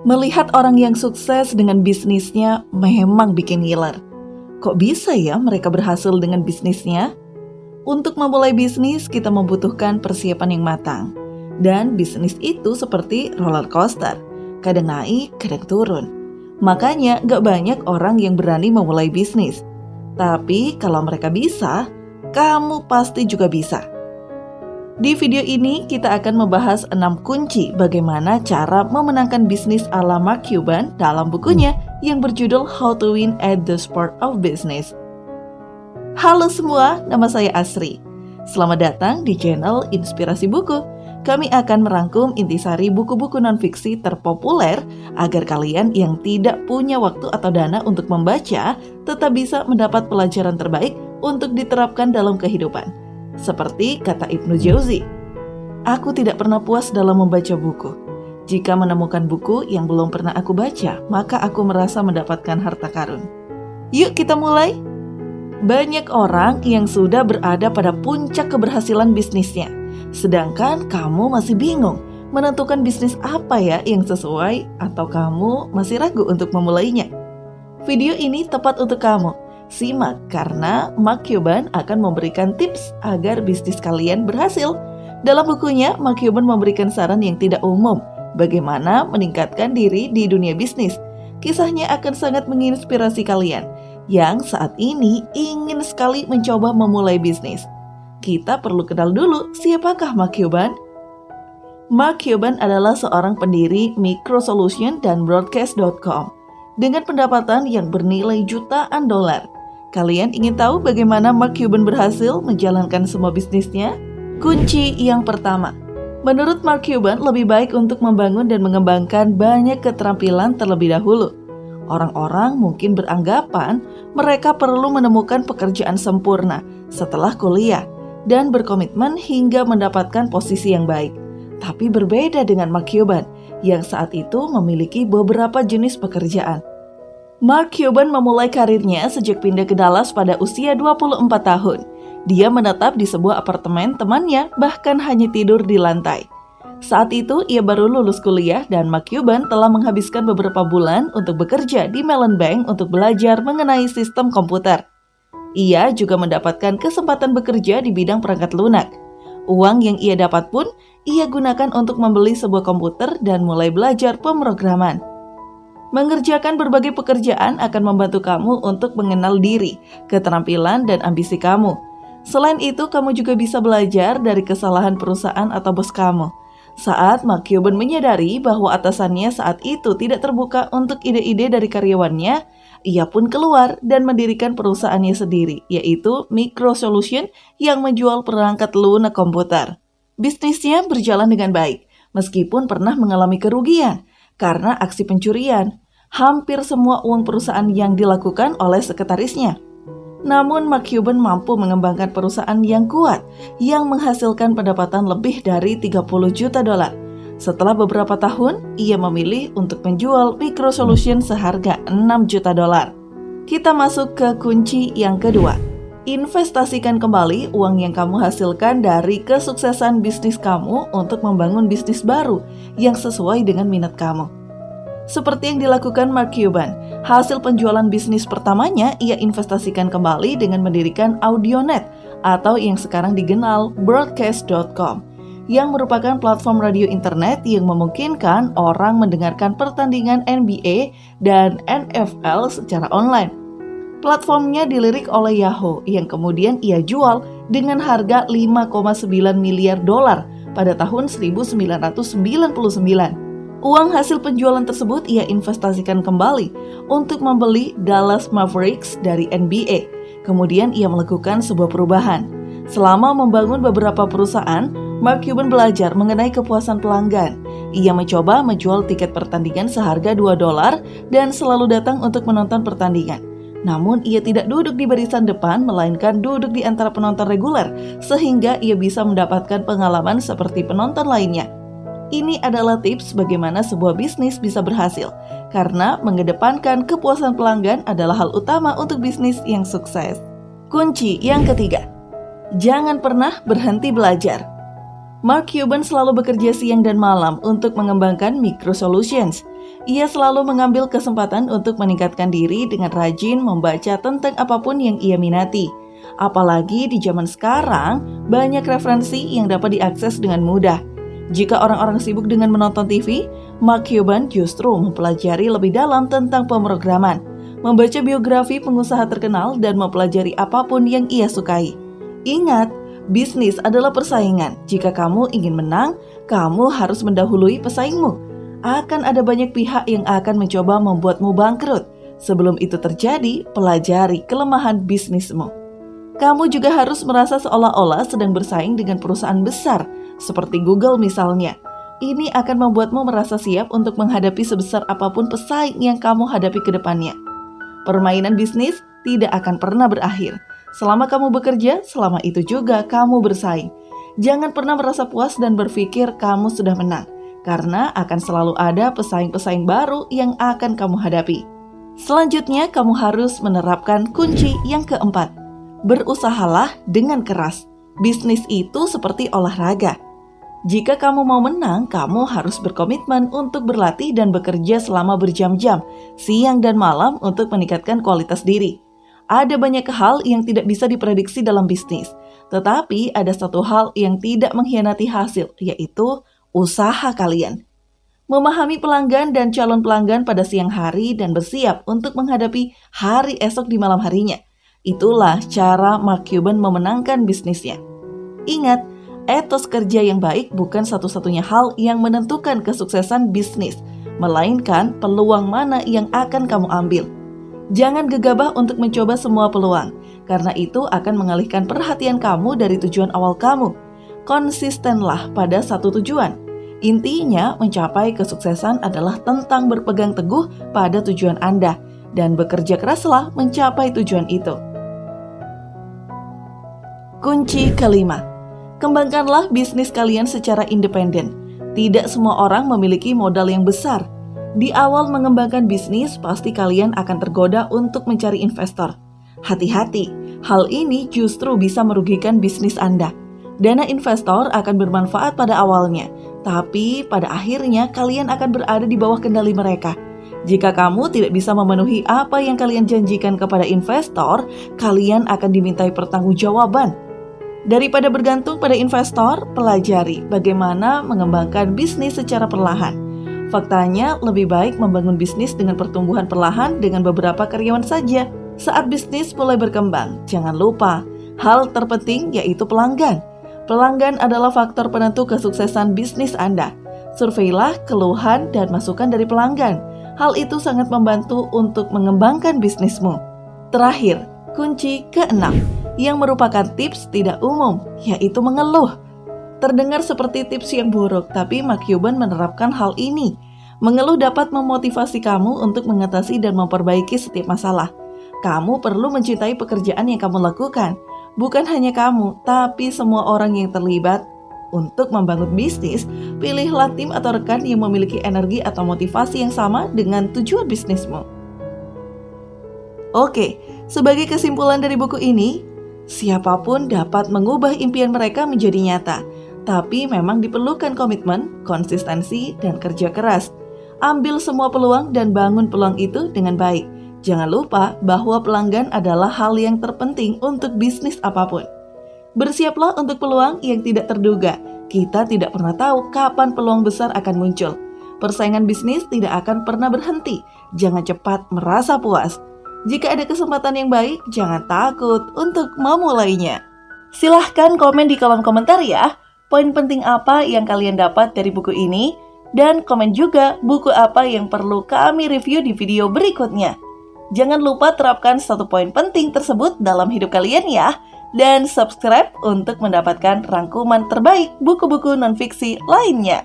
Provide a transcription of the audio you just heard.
Melihat orang yang sukses dengan bisnisnya memang bikin ngiler. Kok bisa ya mereka berhasil dengan bisnisnya? Untuk memulai bisnis, kita membutuhkan persiapan yang matang. Dan bisnis itu seperti roller coaster, kadang naik, kadang turun. Makanya gak banyak orang yang berani memulai bisnis. Tapi kalau mereka bisa, kamu pasti juga bisa. Di video ini kita akan membahas 6 kunci bagaimana cara memenangkan bisnis ala Mark Cuban dalam bukunya yang berjudul How to Win at the Sport of Business. Halo semua, nama saya Asri. Selamat datang di channel Inspirasi Buku. Kami akan merangkum intisari buku-buku non-fiksi terpopuler agar kalian yang tidak punya waktu atau dana untuk membaca tetap bisa mendapat pelajaran terbaik untuk diterapkan dalam kehidupan. Seperti kata Ibnu Jauzi, aku tidak pernah puas dalam membaca buku. Jika menemukan buku yang belum pernah aku baca, maka aku merasa mendapatkan harta karun. Yuk kita mulai. Banyak orang yang sudah berada pada puncak keberhasilan bisnisnya, sedangkan kamu masih bingung menentukan bisnis apa ya yang sesuai atau kamu masih ragu untuk memulainya. Video ini tepat untuk kamu. Simak karena Mark Cuban akan memberikan tips agar bisnis kalian berhasil. Dalam bukunya, Mark Cuban memberikan saran yang tidak umum bagaimana meningkatkan diri di dunia bisnis. Kisahnya akan sangat menginspirasi kalian yang saat ini ingin sekali mencoba memulai bisnis. Kita perlu kenal dulu siapakah Mark Cuban? Mark Cuban adalah seorang pendiri Microsolutions dan Broadcast.com dengan pendapatan yang bernilai jutaan dolar. Kalian ingin tahu bagaimana Mark Cuban berhasil menjalankan semua bisnisnya? Kunci yang pertama, menurut Mark Cuban lebih baik untuk membangun dan mengembangkan banyak keterampilan terlebih dahulu. Orang-orang mungkin beranggapan mereka perlu menemukan pekerjaan sempurna setelah kuliah dan berkomitmen hingga mendapatkan posisi yang baik. Tapi berbeda dengan Mark Cuban yang saat itu memiliki beberapa jenis pekerjaan. Mark Cuban memulai karirnya sejak pindah ke Dallas pada usia 24 tahun. Dia menetap di sebuah apartemen temannya, bahkan hanya tidur di lantai. Saat itu, ia baru lulus kuliah dan Mark Cuban telah menghabiskan beberapa bulan untuk bekerja di Mellon Bank untuk belajar mengenai sistem komputer. Ia juga mendapatkan kesempatan bekerja di bidang perangkat lunak. Uang yang ia dapat pun, ia gunakan untuk membeli sebuah komputer dan mulai belajar pemrograman. Mengerjakan berbagai pekerjaan akan membantu kamu untuk mengenal diri, keterampilan, dan ambisi kamu. Selain itu, kamu juga bisa belajar dari kesalahan perusahaan atau bos kamu. Saat Mark Cuban menyadari bahwa atasannya saat itu tidak terbuka untuk ide-ide dari karyawannya, ia pun keluar dan mendirikan perusahaannya sendiri, yaitu Microsolutions yang menjual perangkat lunak komputer. Bisnisnya berjalan dengan baik, meskipun pernah mengalami kerugian karena aksi pencurian hampir semua uang perusahaan yang dilakukan oleh sekretarisnya. Namun Mark Cuban mampu mengembangkan perusahaan yang kuat yang menghasilkan pendapatan lebih dari 30 juta dolar. Setelah beberapa tahun, ia memilih untuk menjual Microsolutions seharga 6 juta dolar. Kita masuk ke kunci yang kedua. Investasikan kembali uang yang kamu hasilkan dari kesuksesan bisnis kamu untuk membangun bisnis baru yang sesuai dengan minat kamu. Seperti yang dilakukan Mark Cuban, hasil penjualan bisnis pertamanya ia investasikan kembali dengan mendirikan Audionet atau yang sekarang dikenal Broadcast.com yang merupakan platform radio internet yang memungkinkan orang mendengarkan pertandingan NBA dan NFL secara online. Platformnya dilirik oleh Yahoo yang kemudian ia jual dengan harga 5,9 miliar dolar pada tahun 1999. Uang hasil penjualan tersebut ia investasikan kembali untuk membeli Dallas Mavericks dari NBA. Kemudian ia melakukan sebuah perubahan. Selama membangun beberapa perusahaan, Mark Cuban belajar mengenai kepuasan pelanggan. Ia mencoba menjual tiket pertandingan seharga 2 dolar dan selalu datang untuk menonton pertandingan. Namun ia tidak duduk di barisan depan, melainkan duduk di antara penonton reguler, sehingga ia bisa mendapatkan pengalaman seperti penonton lainnya. Ini adalah tips bagaimana sebuah bisnis bisa berhasil, karena mengedepankan kepuasan pelanggan adalah hal utama untuk bisnis yang sukses. Kunci yang ketiga, jangan pernah berhenti belajar. Mark Cuban selalu bekerja siang dan malam untuk mengembangkan Microsolutions. Ia selalu mengambil kesempatan untuk meningkatkan diri dengan rajin membaca tentang apapun yang ia minati. Apalagi di zaman sekarang, banyak referensi yang dapat diakses dengan mudah. Jika orang-orang sibuk dengan menonton TV, Mark Cuban justru mempelajari lebih dalam tentang pemrograman, membaca biografi pengusaha terkenal, dan mempelajari apapun yang ia sukai. Ingat, bisnis adalah persaingan. Jika kamu ingin menang, kamu harus mendahului pesaingmu. Akan ada banyak pihak yang akan mencoba membuatmu bangkrut. Sebelum itu terjadi, pelajari kelemahan bisnismu. Kamu juga harus merasa seolah-olah sedang bersaing dengan perusahaan besar, seperti Google misalnya. Ini akan membuatmu merasa siap untuk menghadapi sebesar apapun pesaing yang kamu hadapi ke depannya. Permainan bisnis tidak akan pernah berakhir. Selama kamu bekerja, selama itu juga kamu bersaing. Jangan pernah merasa puas dan berpikir kamu sudah menang, karena akan selalu ada pesaing-pesaing baru yang akan kamu hadapi. Selanjutnya, kamu harus menerapkan kunci yang keempat. Berusahalah dengan keras. Bisnis itu seperti olahraga. Jika kamu mau menang, kamu harus berkomitmen untuk berlatih dan bekerja selama berjam-jam, siang dan malam untuk meningkatkan kualitas diri. Ada banyak hal yang tidak bisa diprediksi dalam bisnis, tetapi ada satu hal yang tidak mengkhianati hasil, yaitu usaha kalian. Memahami pelanggan dan calon pelanggan pada siang hari dan bersiap untuk menghadapi hari esok di malam harinya. Itulah cara Mark Cuban memenangkan bisnisnya. Ingat, etos kerja yang baik bukan satu-satunya hal yang menentukan kesuksesan bisnis, melainkan peluang mana yang akan kamu ambil. Jangan gegabah untuk mencoba semua peluang, karena itu akan mengalihkan perhatian kamu dari tujuan awal kamu. Konsistenlah pada satu tujuan. Intinya, mencapai kesuksesan adalah tentang berpegang teguh pada tujuan Anda, dan bekerja keraslah mencapai tujuan itu. Kunci kelima, kembangkanlah bisnis kalian secara independen. Tidak semua orang memiliki modal yang besar. Di awal mengembangkan bisnis, pasti kalian akan tergoda untuk mencari investor. Hati-hati, hal ini justru bisa merugikan bisnis Anda. Dana investor akan bermanfaat pada awalnya, tapi pada akhirnya kalian akan berada di bawah kendali mereka. Jika kamu tidak bisa memenuhi apa yang kalian janjikan kepada investor, kalian akan dimintai pertanggungjawaban. Daripada bergantung pada investor, pelajari bagaimana mengembangkan bisnis secara perlahan. Faktanya, lebih baik membangun bisnis dengan pertumbuhan perlahan dengan beberapa karyawan saja. Saat bisnis mulai berkembang, jangan lupa, hal terpenting yaitu pelanggan. Pelanggan adalah faktor penentu kesuksesan bisnis Anda. Surveilah keluhan dan masukan dari pelanggan. Hal itu sangat membantu untuk mengembangkan bisnismu. Terakhir, kunci keenam, yang merupakan tips tidak umum, yaitu mengeluh. Terdengar seperti tips yang buruk, tapi Mark Cuban menerapkan hal ini. Mengeluh dapat memotivasi kamu untuk mengatasi dan memperbaiki setiap masalah. Kamu perlu mencintai pekerjaan yang kamu lakukan. Bukan hanya kamu, tapi semua orang yang terlibat. Untuk membangun bisnis, pilihlah tim atau rekan yang memiliki energi atau motivasi yang sama dengan tujuan bisnismu. Oke, sebagai kesimpulan dari buku ini, siapapun dapat mengubah impian mereka menjadi nyata, tapi memang diperlukan komitmen, konsistensi, dan kerja keras. Ambil semua peluang dan bangun peluang itu dengan baik. Jangan lupa bahwa pelanggan adalah hal yang terpenting untuk bisnis apapun. Bersiaplah untuk peluang yang tidak terduga. Kita tidak pernah tahu kapan peluang besar akan muncul. Persaingan bisnis tidak akan pernah berhenti. Jangan cepat merasa puas. Jika ada kesempatan yang baik, jangan takut untuk memulainya. Silahkan komen di kolom komentar ya, poin penting apa yang kalian dapat dari buku ini, dan komen juga buku apa yang perlu kami review di video berikutnya. Jangan lupa terapkan satu poin penting tersebut dalam hidup kalian ya, dan subscribe untuk mendapatkan rangkuman terbaik buku-buku non-fiksi lainnya.